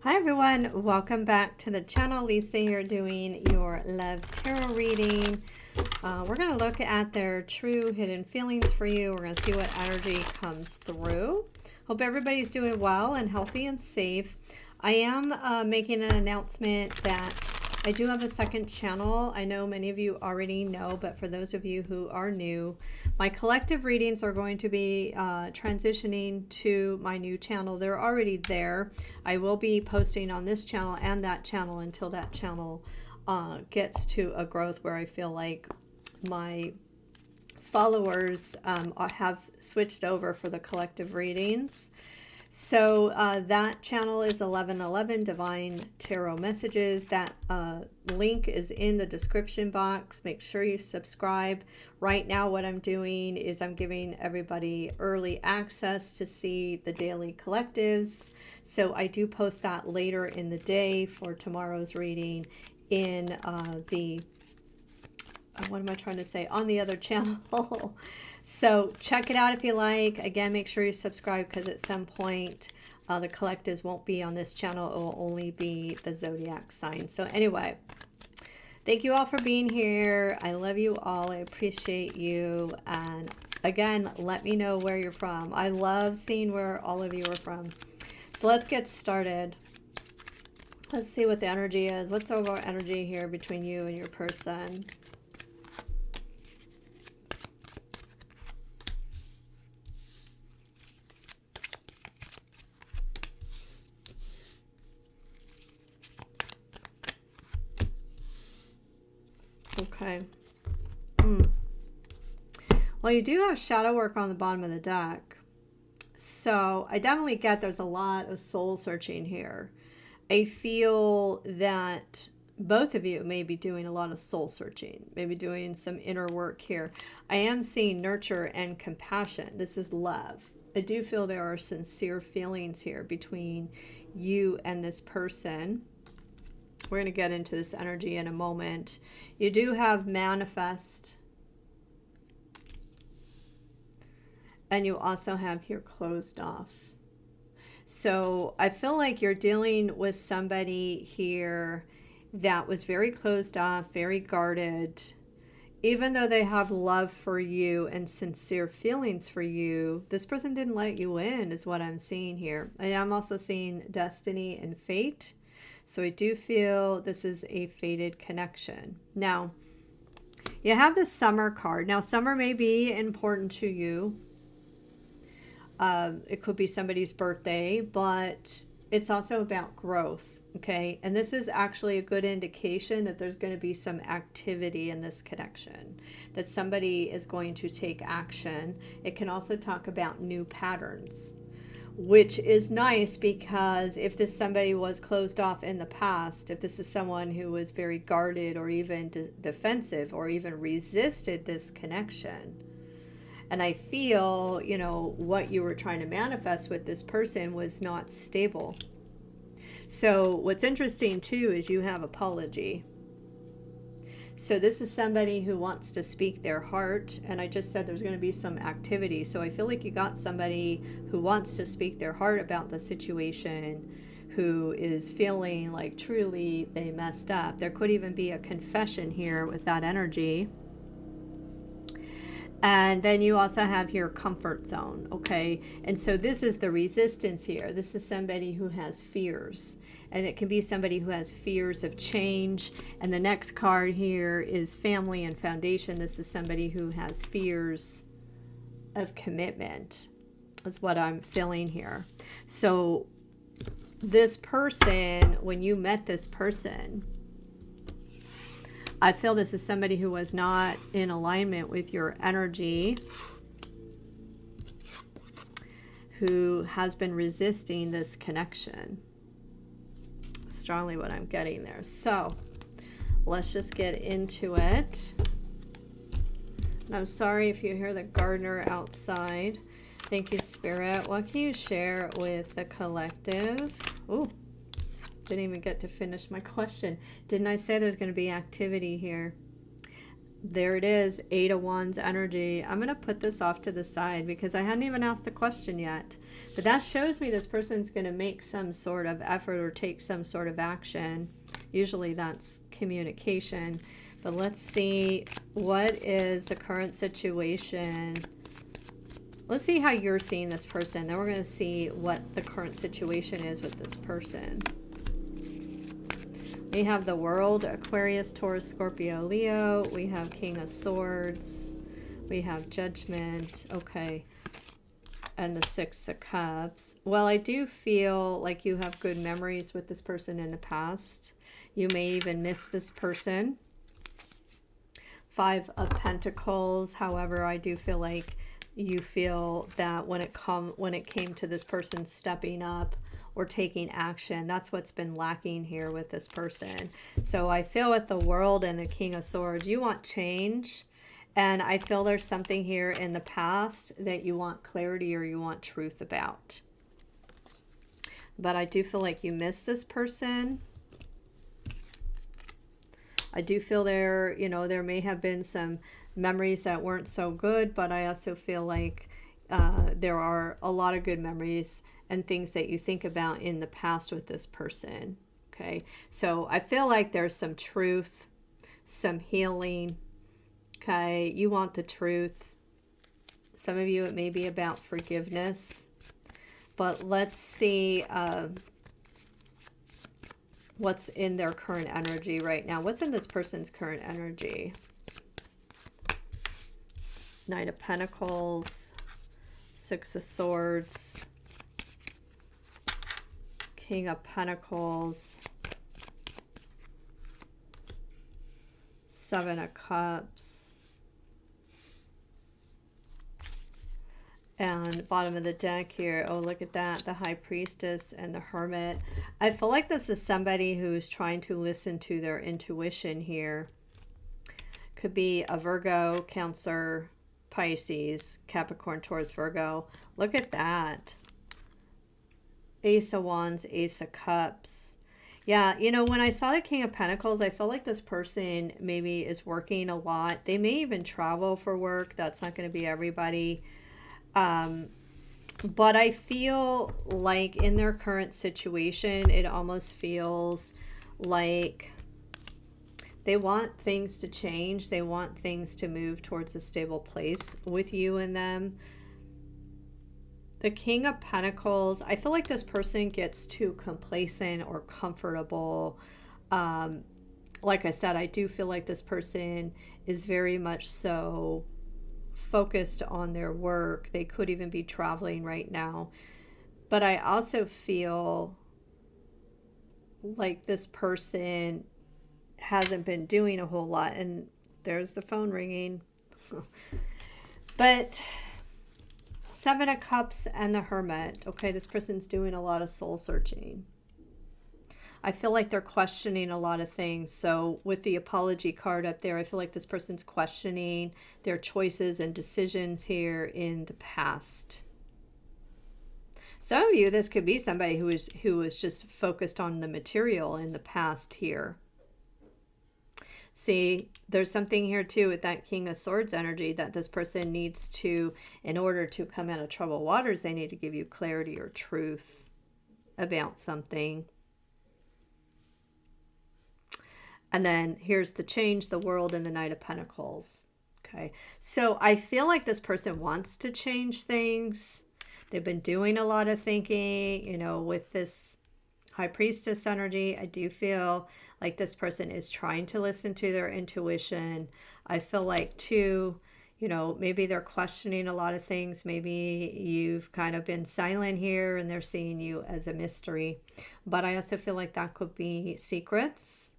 Hi everyone, welcome back to the channel. Lisa here doing your love tarot reading. We're going to look at their true hidden feelings for you. We're going to see what energy comes through. Hope everybody's doing well and healthy and safe. I am making an announcement that I do have a second channel. I know many of you already know, but for those of you who are new, my collective readings are going to be transitioning to my new channel. They're already there. I will be posting on this channel and that channel until that channel gets to a growth where I feel like my followers have switched over for the collective readings. So that channel is 1111 Divine Tarot Messages. That link is in the description box. Make sure you subscribe. Right now what I'm doing is I'm giving everybody early access to see the daily collectives. So I do post that later in the day for tomorrow's reading in what am I trying to say? On the other channel. So check it out if you like. Again, make sure you subscribe because at some point the collectives won't be on this channel. It will only be the zodiac sign. So anyway, thank you all for being here. I love you all. I appreciate you. And again, let me know where you're from. I love seeing where all of you are from. So let's get started. Let's see what the energy is. What's the overall energy here between you and your person? Okay. Well, you do have shadow work on the bottom of the deck. So I definitely get there's a lot of soul searching here. I feel that both of you may be doing a lot of soul searching, maybe doing some inner work here. I am seeing nurture and compassion. This is love. I do feel there are sincere feelings here between you and this person. We're going to get into this energy in a moment. You do have manifest. And you also have here closed off. So I feel like you're dealing with somebody here that was very closed off, very guarded. Even though they have love for you and sincere feelings for you, this person didn't let you in is what I'm seeing here. And I'm also seeing destiny and fate. So I do feel this is a fated connection. Now, you have the summer card. Now, summer may be important to you. It could be somebody's birthday, but it's also about growth, okay? And this is actually a good indication that there's going to be some activity in this connection, that somebody is going to take action. It can also talk about new patterns, which is nice because if this somebody was closed off in the past, if this is someone who was very guarded or even defensive or even resisted this connection, and I feel, you know, what you were trying to manifest with this person was not stable. So what's interesting too is you have apology. So this is somebody who wants to speak their heart, and I just said there's going to be some activity. So I feel like you got somebody who wants to speak their heart about the situation, who is feeling like truly they messed up. There could even be a confession here with that energy. And then you also have your comfort zone, okay? And so this is the resistance here. This is somebody who has fears. And it can be somebody who has fears of change. And the next card here is family and foundation. This is somebody who has fears of commitment, is what I'm feeling here. So this person, when you met this person, I feel this is somebody who was not in alignment with your energy, who has been resisting this connection. Strongly what I'm getting there. So let's just get into it. And I'm sorry if you hear the gardener outside. Thank you, Spirit. What can you share with the collective? Ooh. Didn't even get to finish my question. Didn't I say there's going to be activity here? There it is, Eight of Wands energy. I'm going to put this off to the side because I hadn't even asked the question yet. But that shows me this person's going to make some sort of effort or take some sort of action. Usually that's communication. But let's see, what is the current situation? Let's see how you're seeing this person. Then we're going to see what the current situation is with this person. We have the World, Aquarius, Taurus, Scorpio, Leo. We have King of Swords. We have Judgment. Okay. And the Six of Cups. Well, I do feel like you have good memories with this person in the past. You may even miss this person. Five of Pentacles. However, I do feel like you feel that when it came to this person stepping up or taking action, that's what's been lacking here with this person. So I feel with the World and the King of Swords, you want change. And I feel there's something here in the past that you want clarity or you want truth about. But I do feel like you miss this person. I do feel there, you know, there may have been some memories that weren't so good, but I also feel like there are a lot of good memories and things that you think about in the past with this person. Okay, so I feel like there's some truth, some healing. Okay, you want the truth. Some of you, it may be about forgiveness. But let's see what's in their current energy right now. What's in this person's current energy? Knight of Pentacles, Six of Swords, King of Pentacles, Seven of Cups, and bottom of the deck here. Oh, look at that, the High Priestess and the Hermit. I feel like this is somebody who's trying to listen to their intuition here. Could be a Virgo, Cancer, Pisces, Capricorn, Taurus, Virgo. Look at that. Ace of Wands, Ace of Cups. Yeah, you know, when I saw the King of Pentacles, I felt like this person maybe is working a lot. They may even travel for work. That's not going to be everybody. But I feel like in their current situation, it almost feels like they want things to change. They want things to move towards a stable place with you and them. The King of Pentacles, I feel like this person gets too complacent or comfortable. Like I said, I do feel like this person is very much so focused on their work. They could even be traveling right now. But I also feel like this person hasn't been doing a whole lot. And there's the phone ringing. But Seven of Cups and the Hermit. Okay, this person's doing a lot of soul searching. I feel like they're questioning a lot of things. So with the apology card up there, I feel like this person's questioning their choices and decisions here in the past. Some of you, this could be somebody who is just focused on the material in the past here. See, there's something here too with that King of Swords energy that this person needs to, in order to come out of troubled waters, they need to give you clarity or truth about something. And then here's the Change, the World, and the Knight of Pentacles. Okay, so I feel like this person wants to change things. They've been doing a lot of thinking, you know, with this High Priestess energy. I do feel like this person is trying to listen to their intuition. I feel like too, you know, maybe they're questioning a lot of things. Maybe you've kind of been silent here and they're seeing you as a mystery. But I also feel like that could be secrets.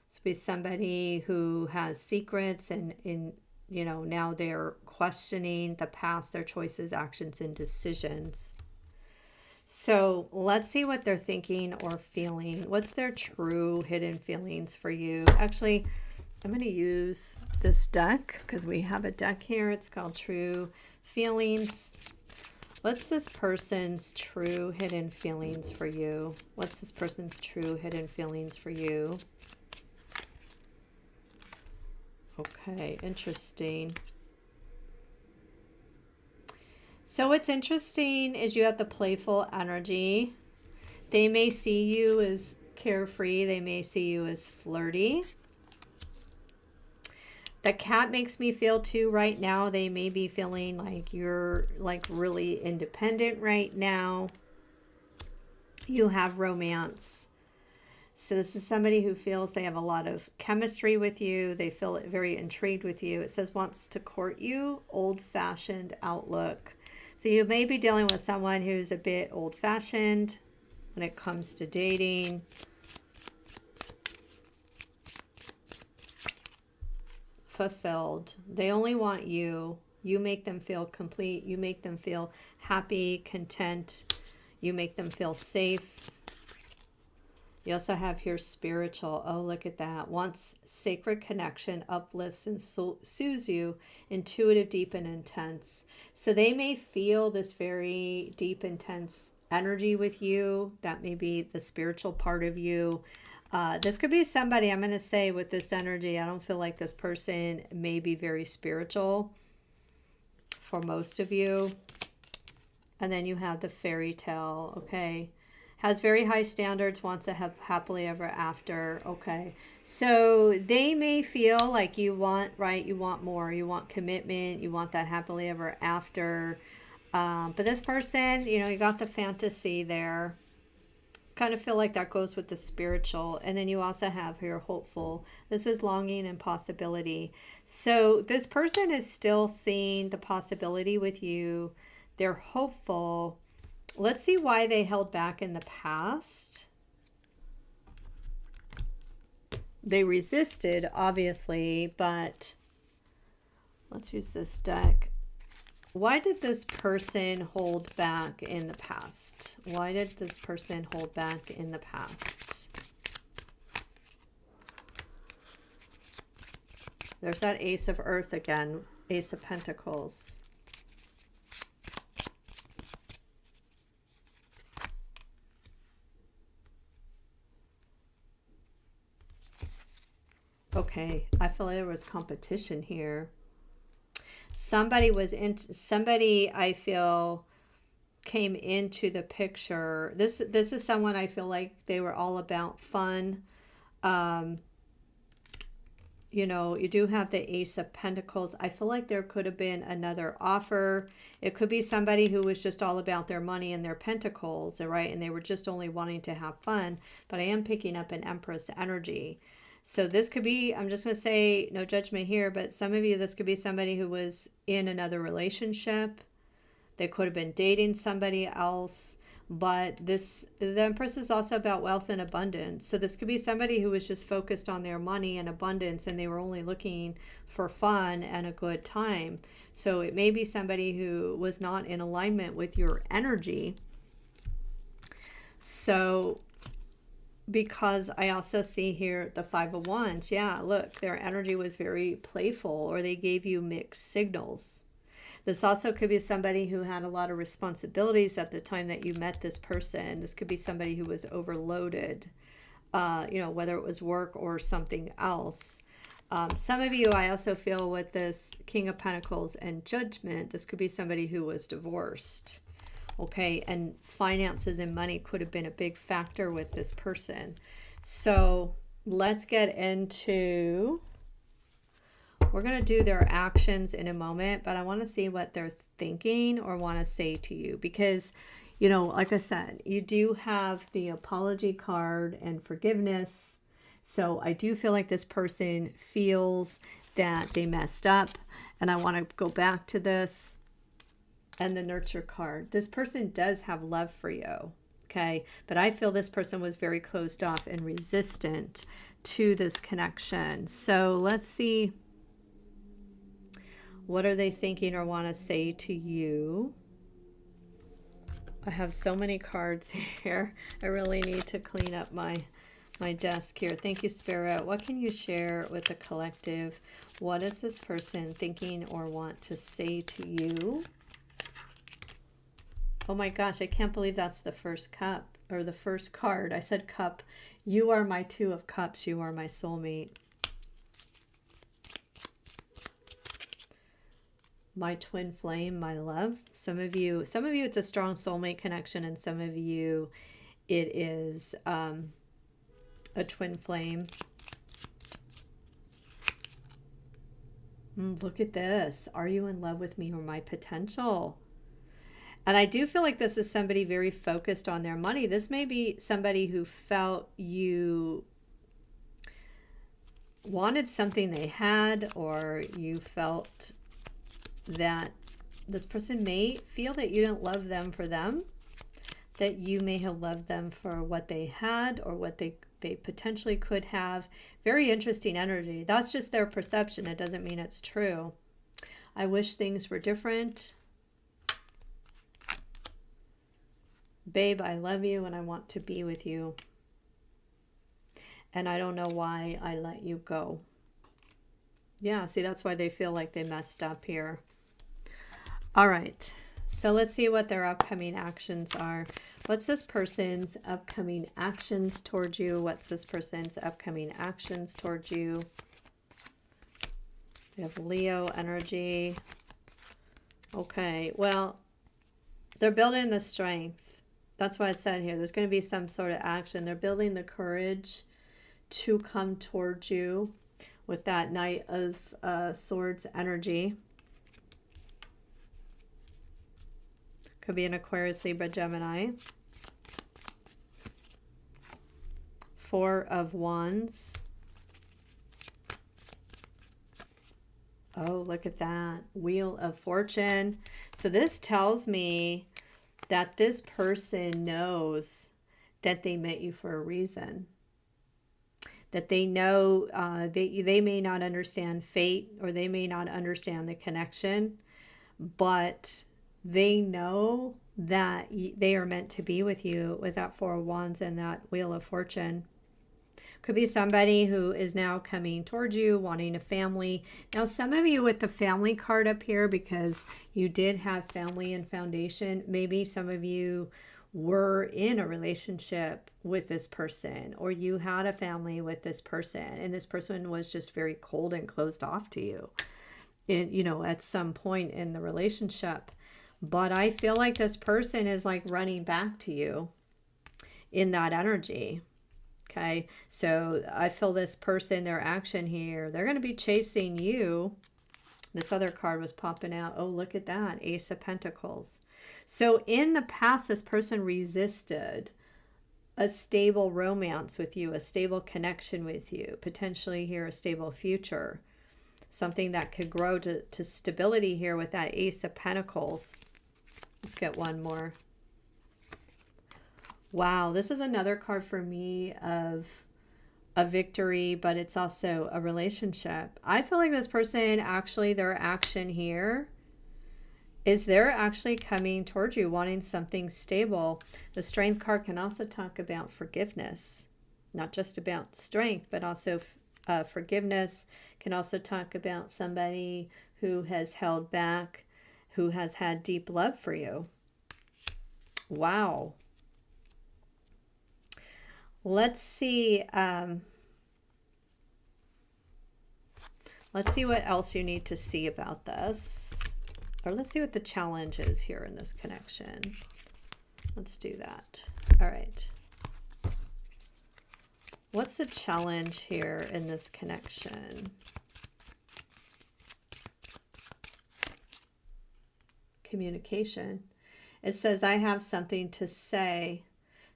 This would be somebody who has secrets and you know, now they're questioning the past, their choices, actions, and decisions. So let's see what they're thinking or feeling. What's their true hidden feelings for you? Actually, I'm going to use this deck because we have a deck here. It's called True Feelings. What's this person's true hidden feelings for you? What's this person's true hidden feelings for you? Okay, interesting. So what's interesting is you have the playful energy. They may see you as carefree. They may see you as flirty. The cat makes me feel too right now. They may be feeling like you're like really independent right now. You have romance. So this is somebody who feels they have a lot of chemistry with you. They feel very intrigued with you. It says wants to court you, old-fashioned outlook. So you may be dealing with someone who's a bit old-fashioned when it comes to dating. Fulfilled. They only want you. You make them feel complete. You make them feel happy, content. You make them feel safe. You also have here spiritual. Oh, look at that. Wants sacred connection, uplifts and soothes you, intuitive, deep, and intense. So they may feel this very deep, intense energy with you. That may be the spiritual part of you. This could be somebody, I'm going to say with this energy, I don't feel like this person may be very spiritual for most of you. And then you have the fairy tale, okay. Has very high standards, wants to have happily ever after, okay. So they may feel like you want, right, you want more, you want commitment, you want that happily ever after. But this person, you know, you got the fantasy there. Kind of feel like that goes with the spiritual. And then you also have here hopeful. This is longing and possibility. So this person is still seeing the possibility with you. They're hopeful. Let's see why they held back in the past. They resisted, obviously, but let's use this deck. Why did this person hold back in the past? Why did this person hold back in the past? There's that Ace of Earth again, Ace of Pentacles. Okay, I feel like there was competition here. Somebody I feel came into the picture. This is someone I feel like they were all about fun. You know, you do have the Ace of Pentacles. I feel like there could have been another offer. It could be somebody who was just all about their money and their pentacles, right? And they were just only wanting to have fun. But I am picking up an Empress energy. So this could be, I'm just going to say, no judgment here, but some of you, this could be somebody who was in another relationship. They could have been dating somebody else. But the Empress is also about wealth and abundance. So this could be somebody who was just focused on their money and abundance, and they were only looking for fun and a good time. So it may be somebody who was not in alignment with your energy. So because I also see here the Five of Wands. Yeah, look, their energy was very playful, or they gave you mixed signals. This also could be somebody who had a lot of responsibilities at the time that you met this person. This could be somebody who was overloaded, you know, whether it was work or something else. Some of you, I also feel with this King of Pentacles and Judgment, this could be somebody who was divorced. Okay, and finances and money could have been a big factor with this person. So let's get into, we're going to do their actions in a moment, but I want to see what they're thinking or want to say to you. Because, you know, like I said, you do have the apology card and forgiveness. So I do feel like this person feels that they messed up. And I want to go back to this. And the nurture card. This person does have love for you, okay? But I feel this person was very closed off and resistant to this connection. So let's see. What are they thinking or want to say to you? I have so many cards here. I really need to clean up my desk here. Thank you, Spirit. What can you share with the collective? What is this person thinking or want to say to you? Oh my gosh, I can't believe that's the first cup, or the first card. I said cup. You are my Two of Cups. You are my soulmate. My twin flame, my love. Some of you it's a strong soulmate connection, and some of you it is a twin flame. Look at this. Are you in love with me or my potential? And I do feel like this is somebody very focused on their money. This may be somebody who felt you wanted something they had, or you felt that this person may feel that you didn't love them for them, that you may have loved them for what they had or what they potentially could have. Very interesting energy. That's just their perception. It doesn't mean it's true. I wish things were different. Babe, I love you and I want to be with you. And I don't know why I let you go. Yeah, see, that's why they feel like they messed up here. All right, so let's see what their upcoming actions are. What's this person's upcoming actions towards you? What's this person's upcoming actions towards you? We have Leo energy. Okay, well, they're building the strength. That's what I said here. There's going to be some sort of action. They're building the courage to come towards you with that Knight of Swords energy. Could be an Aquarius, Libra, Gemini. Four of Wands. Oh, look at that. Wheel of Fortune. So this tells me that this person knows that they met you for a reason. That they know, they may not understand fate, or they may not understand the connection, but they know that they are meant to be with you with that Four of Wands and that Wheel of Fortune. Could be somebody who is now coming towards you, wanting a family. Now, some of you with the family card up here, because you did have family and foundation, maybe some of you were in a relationship with this person, or you had a family with this person, and this person was just very cold and closed off to you, you know, at some point in the relationship. But I feel like this person is like running back to you in that energy. Okay, so I feel this person, their action here, they're going to be chasing you. This other card was popping out. Oh, look at that. Ace of Pentacles. So in the past, this person resisted a stable romance with you, a stable connection with you, potentially here a stable future, something that could grow to stability here with that Ace of Pentacles. Let's get one more. Wow, this is another card for me of a victory, but it's also a relationship. I feel like this person, actually, their action here is they're actually coming towards you, wanting something stable. The Strength card can also talk about forgiveness, not just about strength, but also forgiveness. Can also talk about somebody who has held back, who has had deep love for you. Wow. Let's see. Let's see what else you need to see about this. Or let's see what the challenge is here in this connection. Let's do that. All right. What's the challenge here in this connection? Communication. It says, I have something to say.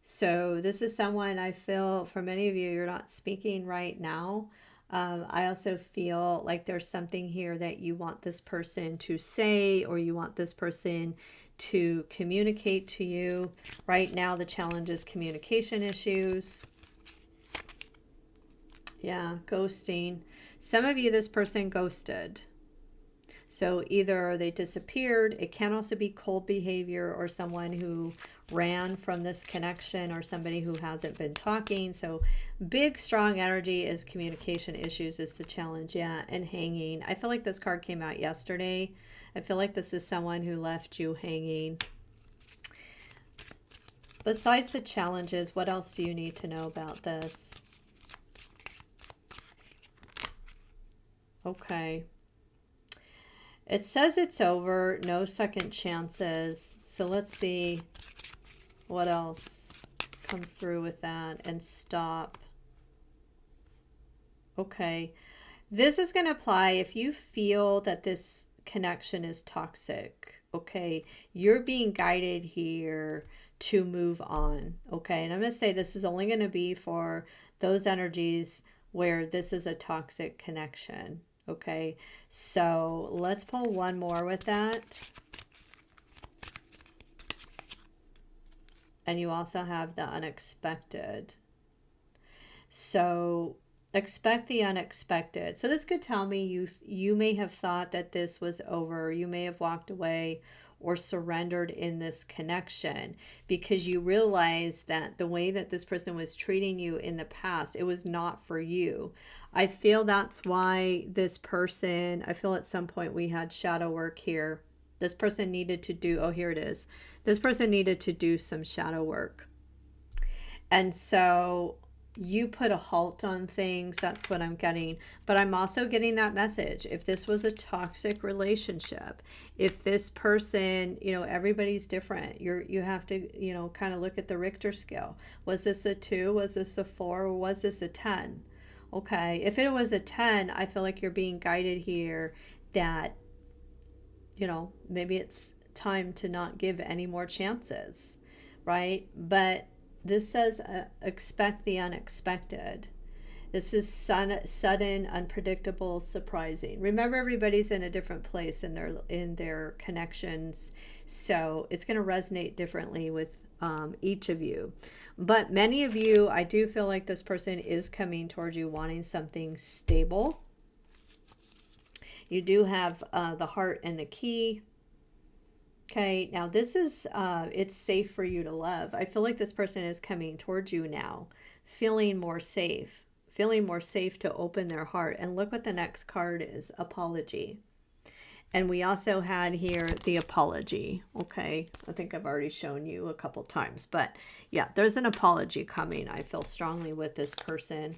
So this is someone, I feel, for many of you, you're not speaking right now. I also feel like there's something here that you want this person to say, or you want this person to communicate to you. Right now, the challenge is communication issues. Yeah, ghosting. Some of you, this person ghosted. So either they disappeared, it can also be cold behavior, or someone who ran from this connection, or somebody who hasn't been talking. So big, strong energy is communication issues is the challenge. Yeah, and hanging. I feel like this card came out yesterday. I feel like this is someone who left you hanging. Besides the challenges, what else do you need to know about this? Okay. It says it's over, no second chances. So let's see what else comes through with that. And stop. Okay. This is going to apply if you feel that this connection is toxic. Okay. You're being guided here to move on. Okay. And I'm going to say this is only going to be for those energies where this is a toxic connection. Okay. So let's pull one more with that. And you also have the unexpected. So expect the unexpected. So this could tell me you may have thought that this was over. You may have walked away or surrendered in this connection because you realize that the way that this person was treating you in the past, it was not for you. I feel that's why this person, I feel at some point we had shadow work here. This person needed to do, oh, here it is. This person needed to do some shadow work. And so you put a halt on things. That's what I'm getting. But I'm also getting that message. If this was a toxic relationship, if this person, you know, everybody's different. You have to, you know, kind of look at the Richter scale. Was this a 2? Was this a 4? Or was this a 10? Okay. If it was a 10, I feel like you're being guided here that, you know, maybe it's time to not give any more chances, right? But this says expect the unexpected. This is sudden, unpredictable, surprising. Remember, everybody's in a different place in their connections, so it's going to resonate differently with each of you. But many of you, I do feel like this person is coming towards you wanting something stable. You do have the heart and the key. Okay, now this is, it's safe for you to love. I feel like this person is coming towards you now, feeling more safe to open their heart. And look what the next card is, apology. And we also had here the apology. Okay, I think I've already shown you a couple times, but yeah, there's an apology coming. I feel strongly with this person.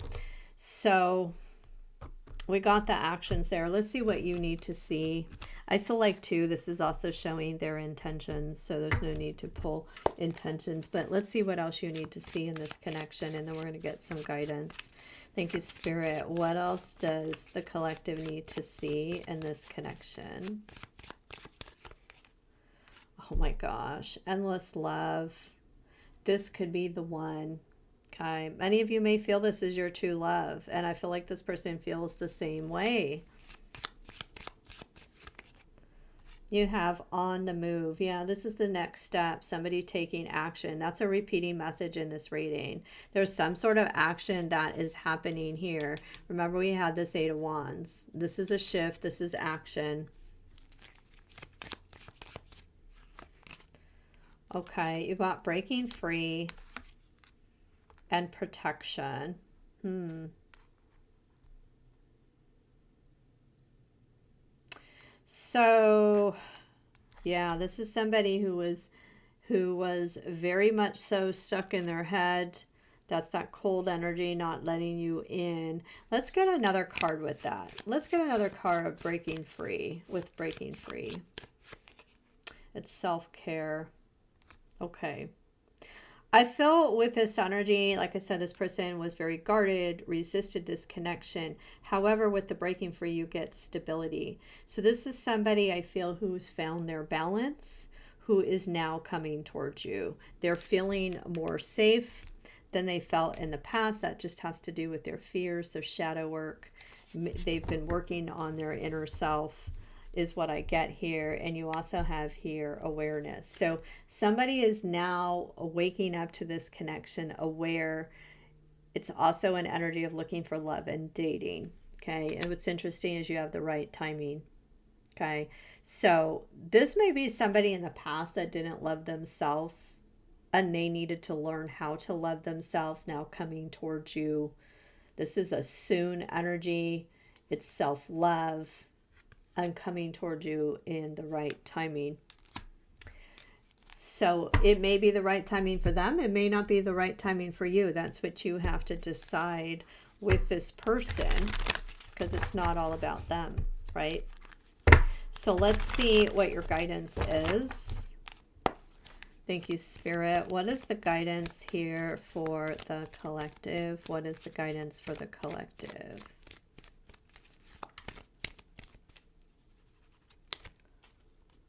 So we got the actions there. Let's see what you need to see. I feel like too, this is also showing their intentions. So there's no need to pull intentions, but let's see what else you need to see in this connection. And then we're going to get some guidance. Thank you, Spirit. What else does the collective need to see in this connection? Oh my gosh. Endless love. This could be the one. Okay. Many of you may feel this is your true love. And I feel like this person feels the same way. You have on the move. Yeah, this is the next step. Somebody taking action. That's a repeating message in this reading. There's some sort of action that is happening here. Remember, we had this 8 of Wands. This is a shift. This is action. Okay, you got breaking free and protection. So, yeah, this is somebody who was very much so stuck in their head. That's that cold energy not letting you in. Let's get another card with that. Let's get another card of breaking free with breaking free. It's self-care. Okay. I feel with this energy, like I said, this person was very guarded, resisted this connection. However, with the breaking free, you get stability. So this is somebody I feel who's found their balance, who is now coming towards you. They're feeling more safe than they felt in the past. That just has to do with their fears, their shadow work. They've been working on their inner self, is what I get here. And you also have here awareness. So somebody is now waking up to this connection, aware. It's also an energy of looking for love and dating. Okay. And what's interesting is you have the right timing. Okay. So this may be somebody in the past that didn't love themselves and they needed to learn how to love themselves, now coming towards you. This is a soon energy. It's self-love. And coming towards you in the right timing. So it may be the right timing for them. It may not be the right timing for you. That's what you have to decide with this person, because it's not all about them, right? So let's see what your guidance is. Thank you, Spirit. What is the guidance here for the collective? What is the guidance for the collective?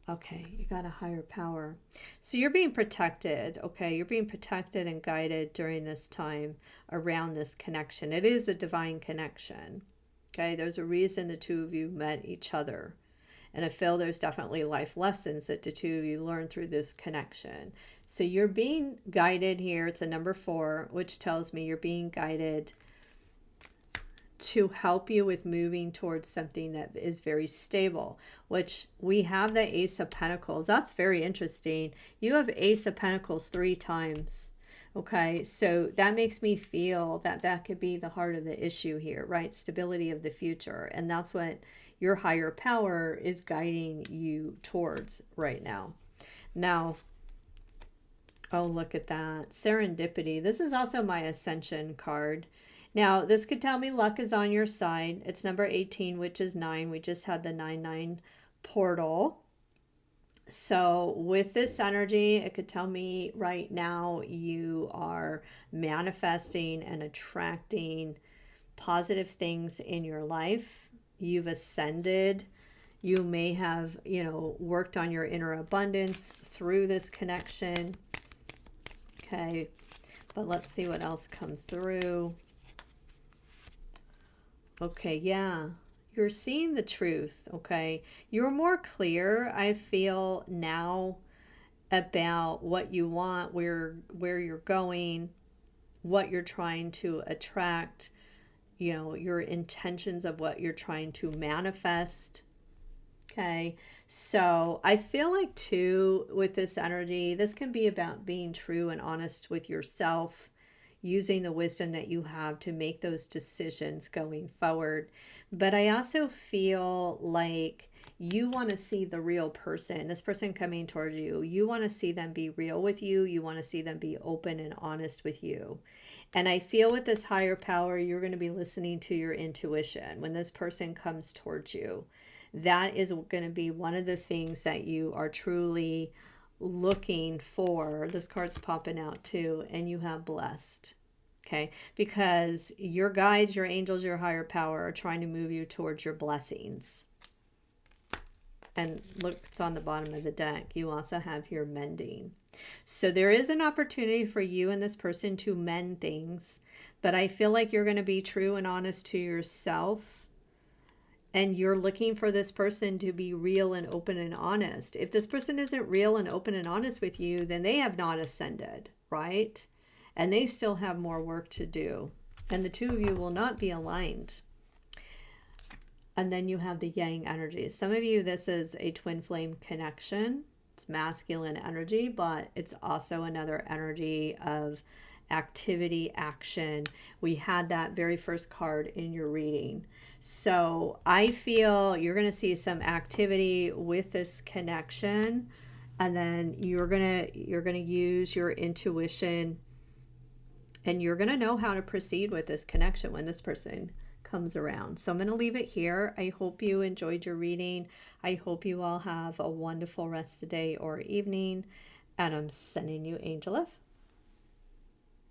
Okay, you got a higher power. So you're being protected, okay? You're being protected and guided during this time around this connection. It is a divine connection, okay? There's a reason the two of you met each other. And I feel there's definitely life lessons that the two of you learned through this connection. So you're being guided here. It's a number 4, which tells me you're being guided to help you with moving towards something that is very stable, which we have the Ace of Pentacles. That's very interesting. You have Ace of Pentacles 3 times. Okay, so that makes me feel that that could be the heart of the issue here, right? Stability of the future. And that's what your higher power is guiding you towards right now. Now, oh, look at that. Serendipity. This is also my Ascension card. Now, this could tell me luck is on your side. It's number 18, which is 9. We just had the 9-9 portal. So with this energy, it could tell me right now you are manifesting and attracting positive things in your life. You've ascended. You may have, worked on your inner abundance through this connection. Okay, but let's see what else comes through. Okay, yeah, you're seeing the truth, okay? You're more clear, I feel, now about what you want, where you're going, what you're trying to attract, your intentions of what you're trying to manifest. Okay, so I feel like too, with this energy, this can be about being true and honest with yourself, using the wisdom that you have to make those decisions going forward. But I also feel like you want to see the real person, this person coming towards you. You want to see them be real with you. You want to see them be open and honest with you. And I feel with this higher power, you're going to be listening to your intuition when this person comes towards you. That is going to be one of the things that you are truly looking for. This card's popping out too, and you have blessed. Okay, because your guides, your angels, your higher power are trying to move you towards your blessings. And look, it's on the bottom of the deck. You also have here mending. So there is an opportunity for you and this person to mend things, but I feel like you're going to be true and honest to yourself. And you're looking for this person to be real and open and honest. If this person isn't real and open and honest with you, then they have not ascended, right? And they still have more work to do. And the two of you will not be aligned. And then you have the yang energy. Some of you, this is a twin flame connection. It's masculine energy, but it's also another energy of activity, action. We had that very first card in your reading. So I feel you're going to see some activity with this connection, and then you're going to use your intuition, and you're going to know how to proceed with this connection when this person comes around. So I'm going to leave it here. I hope you enjoyed your reading. I hope you all have a wonderful rest of the day or evening, and I'm sending you angel love.